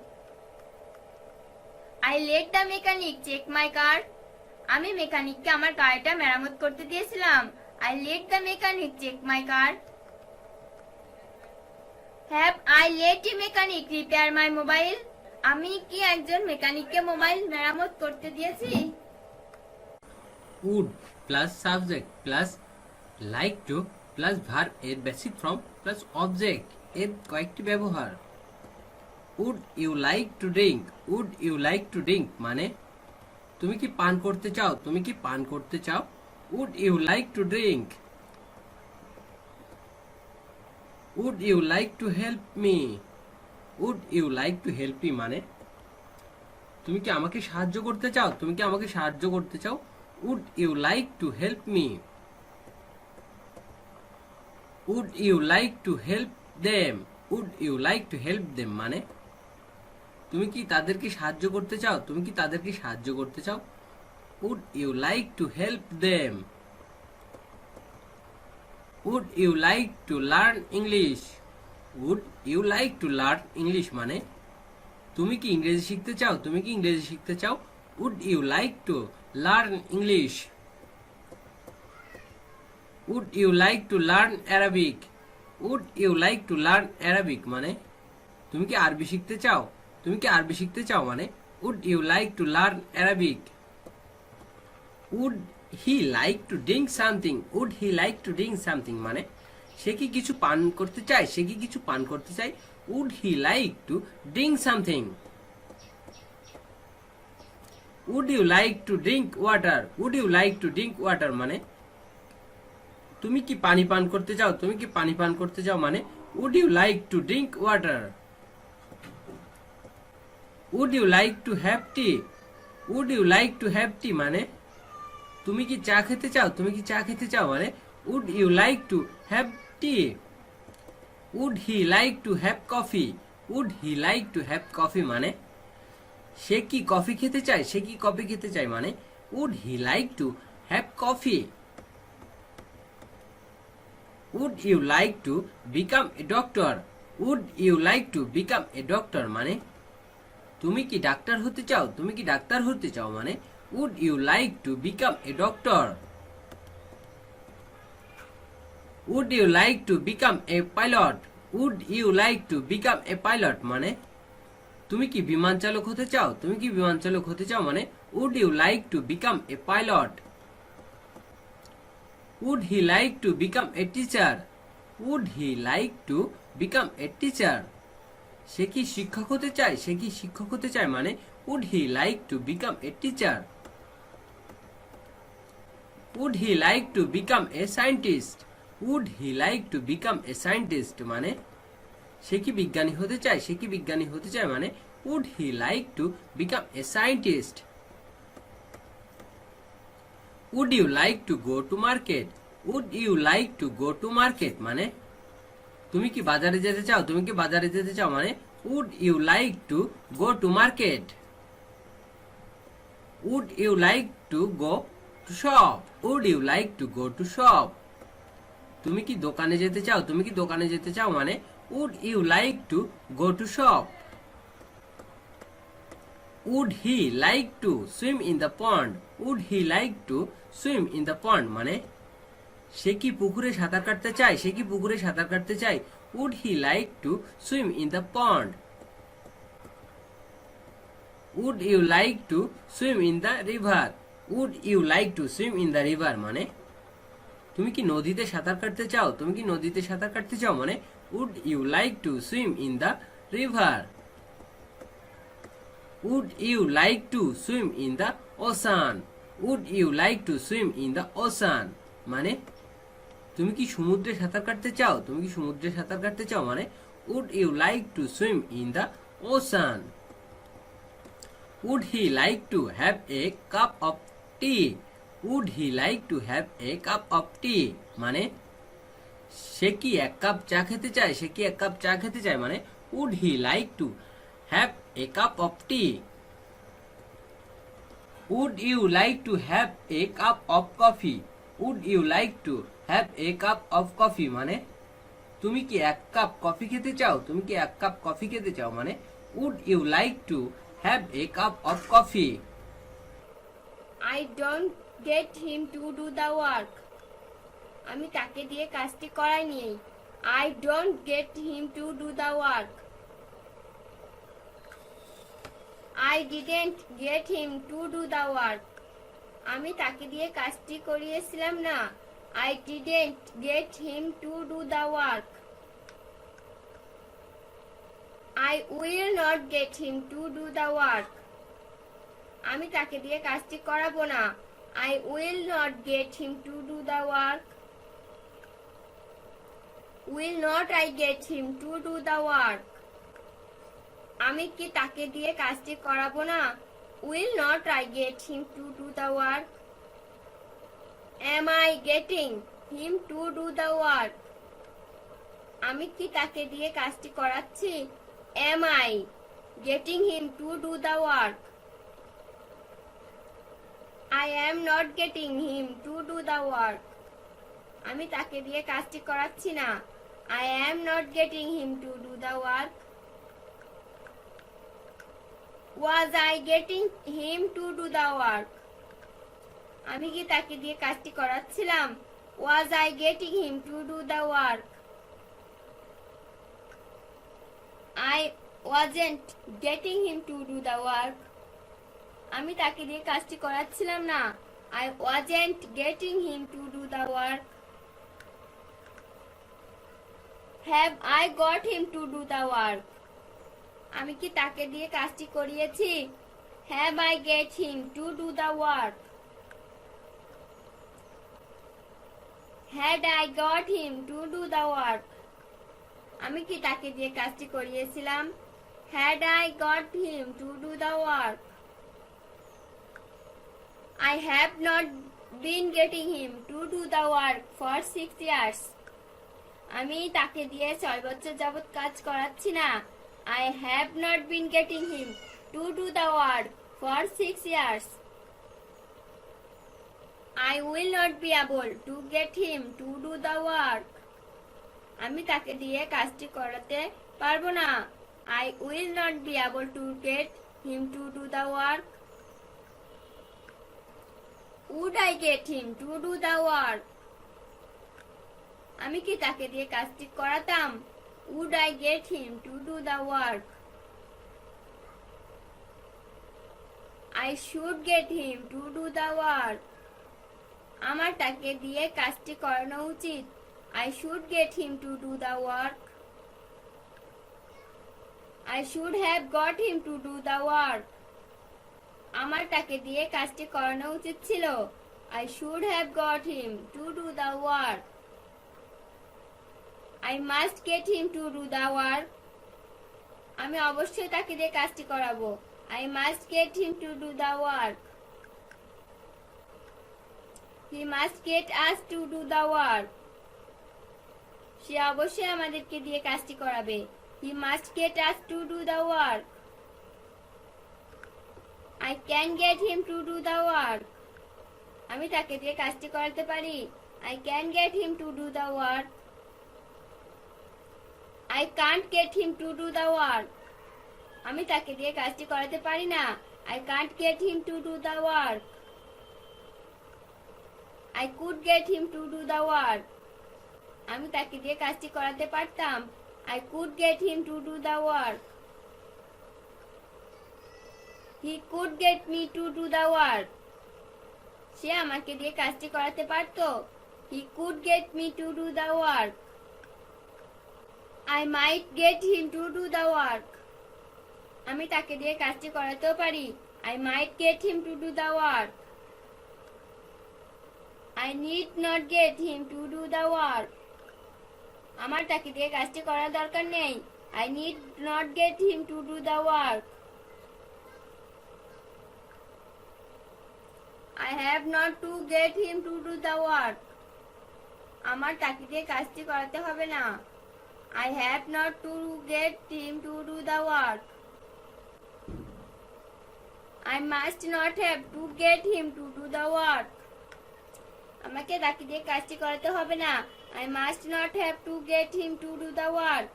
B: I let the mechanic check my car. আমি মেকানিককে আমার গাড়িটা মেরামত করতে দিয়েছিলাম। I let the mechanic check my car. Have I let a mechanic repair my mobile? আমি কি একজন মেকানিককে মোবাইল মেরামত করতে দিয়েছি?
A: would plus subject plus like to plus verb এর basic form plus object এর কয়েকটি ব্যবহার। would you like to drink? would you like to drink মানে তুমি কি পান করতে চাও? তুমি কি পান করতে চাও? would you like to drink? would you like to help me? would you like to help me মানে তুমি কি আমাকে সাহায্য করতে চাও? তুমি কি আমাকে সাহায্য করতে চাও? would you like to help me? would you like to help them? would you like to help them মানে তুমি কি তাদেরকে সাহায্য করতে চাও? তুমি কি তাদেরকে সাহায্য করতে চাও? would you like to help them? would you like to learn English? would you like to learn English মানে তুমি কি ইংরেজি শিখতে চাও? তুমি কি ইংরেজি শিখতে চাও? would you like to learn English? would you like to learn Arabic? would you like to learn Arabic মানে তুমি কি আরবি শিখতে চাও? তুমি কি আরবি শিখতে চাও মানে would you like to learn Arabic? would he like to drink something? would he like to drink something মানে সে কি কিছু পান করতে চায়? সে কি কিছু পান করতে চায়? Would he like to drink something? Would you like to drink water? Would you like to drink water মানে তুমি কি পানি পান করতে চাও? তুমি কি পানি পান করতে চাও মানে would you like to drink water? Would you like to have tea? Would you like to have tea মানে তুমি কি চা খেতে চাও? তুমি কি চা খেতে চাও মানে would you like to have tea? Would he like to have coffee? Would he like to have coffee মানে সে কি কফি খেতে চায়? সে কি কফি খেতে চায় মানে would he like to have coffee? Would you like to become a doctor? Would you like to become a doctor মানে তুমি কি ডাক্তার হতে চাও? তুমি কি ডাক্তার হতে চাও মানে would you like to become a doctor? Would you like to become a pilot? Would you like to become a pilot মানে তুমি কি বিমান চালক হতে চাও? তুমি কি বিমান চালক হতে চাও মানে would you like to become a pilot? Would he like to become a teacher? Would he like to become a teacher? সে কি শিক্ষক হতে চায়? সে কি শিক্ষক হতে চায় মানে would he like to become a teacher? Would he like to become a scientist? Would he like to become a scientist মানে সে কি বিজ্ঞানী হতে চায়? সে কি বিজ্ঞানী হতে চায় মানে would he like to become a scientist? Would you like to go to market? Would you like to go to market মানে তুমি কি বাজারে যেতে চাও? তুমি কি বাজারে যেতে চাও মানে would you like to go to market? Would you like to go to shop? Would you like to go to shop? তুমি কি দোকানে যেতে চাও? তুমি কি দোকানে যেতে চাও মানে would you like to go to shop? Would he like to swim in the pond? Would he like to swim in the pond মানে সে কি পুকুরে সাঁতার কাটতে চায়? সে কি পুকুরে সাঁতার কাটতে চায় would he like to swim in the pond? Would you like to swim in the river? Would you like to swim in the river মানে তুমি কি নদীতে সাঁতার কাটতে চাও? তুমি কি নদীতে সাঁতার কাটতে চাও মানে would you like to swim in the river? Would you like to swim in the ocean? Would you like to swim in the ocean মানে তুমি কি সমুদ্রে সাঁতার কাটতে চাও? তুমি কি সমুদ্রে সাঁতার কাটতে চাও মানে would you like to swim in the ocean? Would he like to have a cup of tea? Would he like to have a cup of tea মানে সে কি এক কাপ চা খেতে চায়? সে কি এক কাপ চা খেতে চায় মানে would he like to have a cup of tea? Would you like to have a cup of coffee? Would you like to have a cup of coffee মানে তুমি কি এক কাপ কফি খেতে চাও? তুমি কি এক কাপ কফি খেতে চাও মানে would you like to have a cup of coffee?
B: I don't get him to do the work. আমি তাকে দিয়ে কাজটি করাইনি। I don't get him to do the work. I didn't get him to do the work. আমি তাকে দিয়ে কাজটি করিয়েছিলাম না। I didn't get him to do the work. I will not get him to do the work. আমি তাকে দিয়ে কাজটি করাবো না। I will not get him to do the work. Will not I get him to do the work? আমি কি তাকে দিয়ে কাজটি করাবো না? Will not I get him to do the work? Am I getting him to do the work? আমি কি তাকে দিয়ে কাজটি করাচ্ছি? Am I getting him to do the work? I am not getting him to do the work. আমি তাকে দিয়ে কাজটি করাচ্ছি না। I am not getting him to do the work. Was I getting him to do the work? আমি কি তাকে দিয়ে কাজটি করাচ্ছিলাম? Was I getting him to do the work? I wasn't getting him to do the work. আমি তাকে দিয়ে কাজটি করাচ্ছিলাম না। I wasn't getting him to do the work. Have I got him to do the work? আমি কি তাকে দিয়ে কাজটি করিয়েছি? Have I get him to do the work? Had I got him to do the work? আমি কি তাকে দিয়ে কাজটি করিয়েছিলাম? Had I got him to do the work? I have not been getting him to do the work for 6 years. আমি তাকে দিয়ে 6 বছর যাবত কাজ করাচ্ছি না। I have not been getting him to do the work for 6 years. I will not be able to get him to do the work. আমি তাকে দিয়ে কাজটি করাতে পারবো না। I will not be able to get him to do the work. Would I get him to do the work? আমি কি তাকে দিয়ে কাজটি করাতাম? Would I get him to do the work? I should get him to do the work. আমার তাকে দিয়ে কাজটি করানো উচিত। I should get him to do the work. I should have got him to do the work. আমার তাকে দিয়ে কাজটি করানো উচিত ছিল। I should have got him to do the work. I must get him to do the work. আমি অবশ্যই তাকে দিয়ে কাজটি করাবো। I must get him to do the work. He must get us to do the work. সে অবশ্যই আমাদেরকে দিয়ে কাজটি করাবে। He must get us to do the work. I can get him to do the work. আমি তাকে দিয়ে কাজটি করাতে পারি। I can get him to do the work. I can't get him to do the work. আমি তাকে দিয়ে কাজটি করাতে পারি না। I can't get him to do the work. I could get him to do the work. আমি তাকে দিয়ে কাজটি করাতে পারতাম। I could get him to do the work. He could get me to do the work. সে আমাকে দিয়ে কাজটি করাতে পারতো। He could get me to do the work. I might get him to do the work. আমি তাকে দিয়ে কাজটি করাতেও পারি। I might get him to do the work. I need not get him to do the work. আমার তাকে দিয়ে কাজটি করার দরকার নেই। I need not get him to do the work. I have not to get him to do the work. আমার তাকে দিয়ে কাজটি করাতে হবে না। I have not to get him to do the work. I must not have to get him to do the work. আমাকে তাকে দিয়ে কাজটি করাতে হবে না। I must not have to get him to do the work.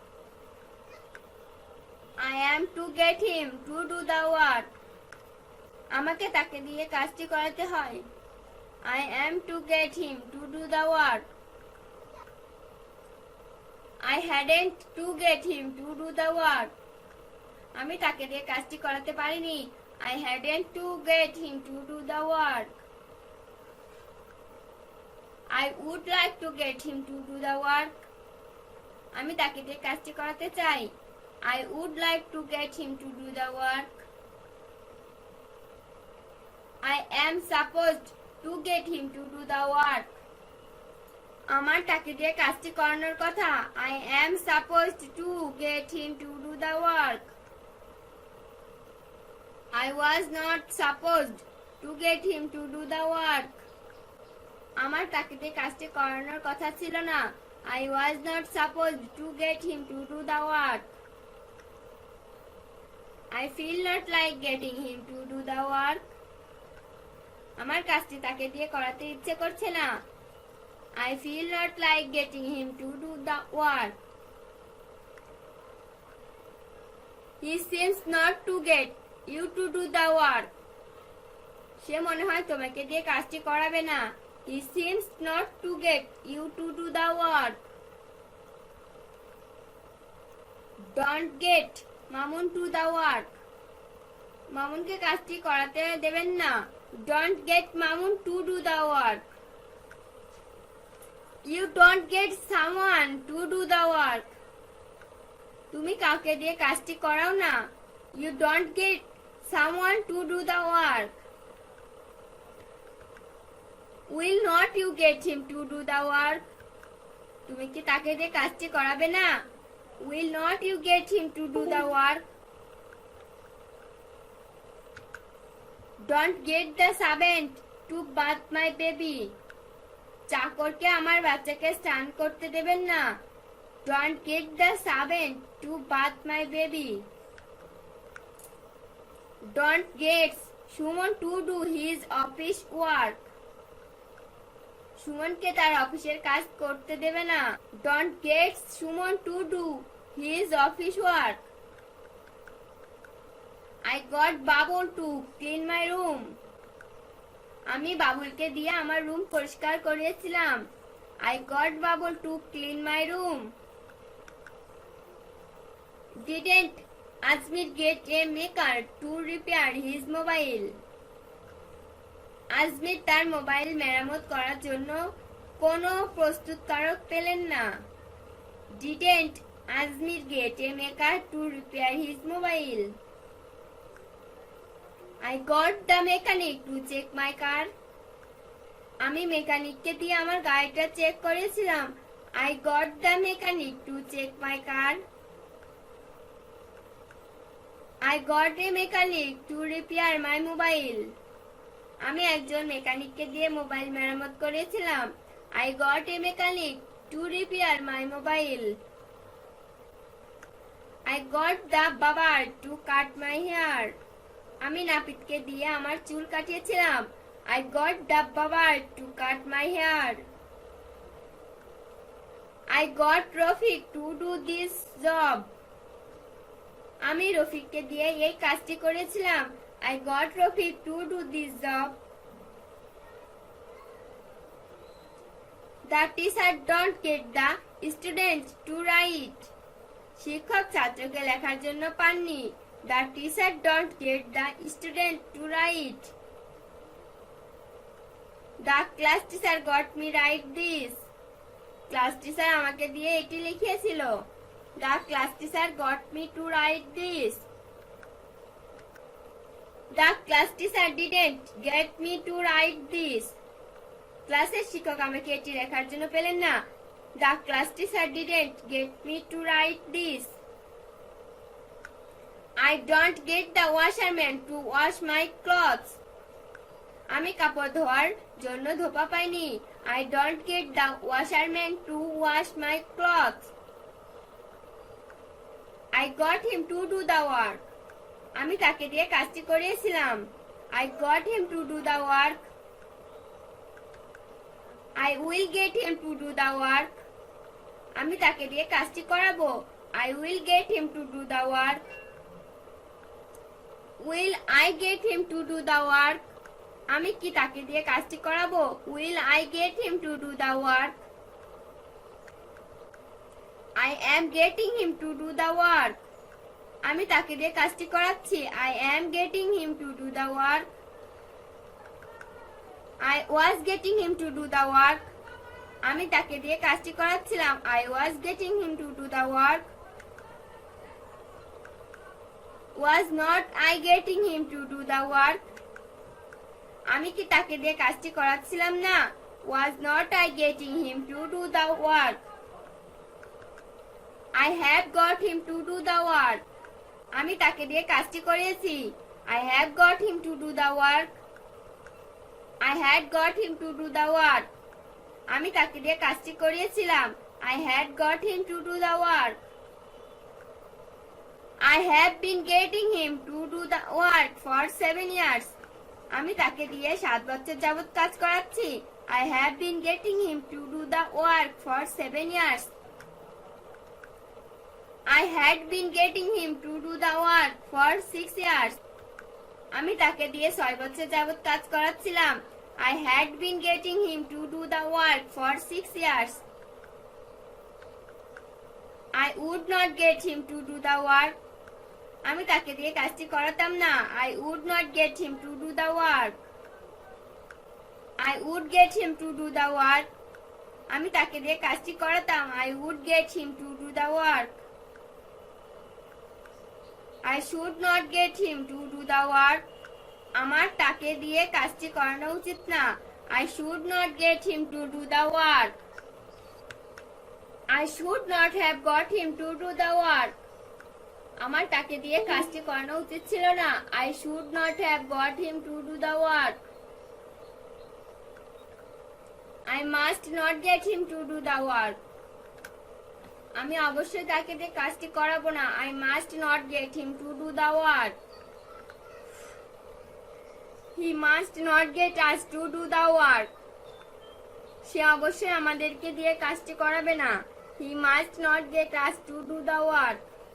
B: I am to get him to do the work. আমাকে তাকে দিয়ে কাজটি করাতে হয়। I am to get him to do the work. I hadn't to get him to do the work. আমি তাকে দিয়ে কাজটি করাতে পারিনি। I hadn't to get him to do the work. I would like to get him to do the work. আমি তাকে দিয়ে কাজটি করাতে চাই। I would like to get him to do the work. I am supposed to get him to do the work. আমার তাকে দিয়ে কাজটি করানোর কথা। I am supposed to get him to do the work. I was not supposed to get him to do the work. আমার তাকে দিয়ে কাজটি করানোর কথা ছিল না। I was not supposed to get him to do the work. I feel not like getting him to do the work. আমার কাজটি তাকে দিয়ে করাতে ইচ্ছে করছে না। I feel not like getting him to do the work. He seems not to get you to do the work. সে মনে হয় তোমাকে দিয়ে কাজটি করাবে না। He seems not to get you to do the work. Don't get Mamun to the work. মামুনকে কাজটি করাতে দেবেন না। Don't get Mamun to do the work. You don't get someone to do the work. তুমি কাউকে দিয়ে কাজটি করাও না। You don't get someone to do the work. Will not you get him to do the work? তুমি কি তাকে দিয়ে কাজটি করাবে না? Will not you get him to do the work? Don't get the servant to bath my baby. চাকরকে আমার বাচ্চাকে স্নান করতে দেবেন না। Don't get the servant to bath my baby. Don't get Suman to do his office work. সুমনকে তার অফিসের কাজ করতে দেবে না। Don't get Suman to do his office work. I got Babul to clean my room. আমি বাবুলকে দিয়ে আমার রুম পরিষ্কার করিয়েছিলাম। I got Babul to clean my room. Didn't Azmir get a maker to repair his mobile? Ajmer তার mobile মেরামত করার জন্য কোনো প্রস্তুতকারক পেলেন না। Didn't Azmir get a maker to repair his mobile? I got the mechanic to check my car. আমি মেকানিককে দিয়ে আমার গাড়িটা চেক করেছিলাম। I got the mechanic to check my car. I got a mechanic to repair my mobile. আমি একজন মেকানিককে দিয়ে mobile মেরামত করেছিলাম। I got a mechanic to repair my mobile. I got the barber to cut my hair. আমি নাপিতকে দিয়ে আমার চুল কাটিয়েছিলাম। I got the barber to cut my hair. I got Rafiq to do this job. আমি রফিককে দিয়ে এই কাজটি করেছিলাম। I got Rafiq to do this job. The teacher don't get the students to write. শিক্ষক ছাত্রকে লেখার জন্য পাননি। The teacher don't get the student to write. The class teacher got me write this. Class teacher আমাকে দিয়ে এটি লিখিয়েছিল। The class teacher got me to write this. The class teacher didn't get me to write this. ক্লাসের শিক্ষক আমাকে এটি লেখার জন্য পেলেন না। The class teacher didn't get me to write this. I don't get the washerman to wash my clothes. আমি কাপড় ধোয়ার জন্য ধোপা পাইনি। I don't get the washerman to wash my clothes. I got him to do the work. আমি তাকে দিয়ে কাজটি করিয়েছিলাম। I got him to do the work. I will get him to do the work. আমি তাকে দিয়ে কাজটি করাবো। I will get him to do the work. Will I get him to do the work? আমি কি তাকে দিয়ে কাজটি করাবো? Will I get him to do the work? I am getting him to do the work. আমি তাকে দিয়ে কাজটি করাচ্ছি। I am getting him to do the work. I was getting him to do the work. আমি তাকে দিয়ে কাজটি করাচ্ছিলাম। I was getting him to do the work. Was not I getting him to do the work? আমি কি তাকে দিয়ে কাজটি করাচ্ছিলাম না? Was not I getting him to do the work? I have got him to do the work. আমি তাকে দিয়ে কাজটি করিয়েছি। I have got him to do the work. I had got him to do the work. আমি তাকে দিয়ে কাজটি করিয়েছিলাম। I had got him to do the work. I have been getting him to do the work for 7 years. আমি তাকে দিয়ে 7 বছর যাবত কাজ করাচ্ছি। I have been getting him to do the work for 7 years. I had been getting him to do the work for 6 years. আমি তাকে দিয়ে 6 বছর যাবত কাজ করাচ্ছিলাম। I had been getting him to do the work for 6 years. I would not get him to do the work. আমি তাকে দিয়ে কাজটি করাতাম না। I would not get him to do the work. I would get him to do the work. আমি তাকে দিয়ে কাজটি করাতাম। I would get him to do the work. I should not get him to do the work. আমার তাকে দিয়ে কাজটি করানো উচিত না। I should not get him to do the work. I should not have got him to do the work. আমার তাকে দিয়ে কাজটি করানো উচিত ছিল না। I should not have got him to do the work. I must not get him to do the work. আমি অবশ্যই তাকে দিয়ে কাজটি করাবো না। I must not get him to do the work. He must not get us to do the work. সে অবশ্যই আমাদেরকে দিয়ে কাজটি করাবে না। He must not get us to do the work.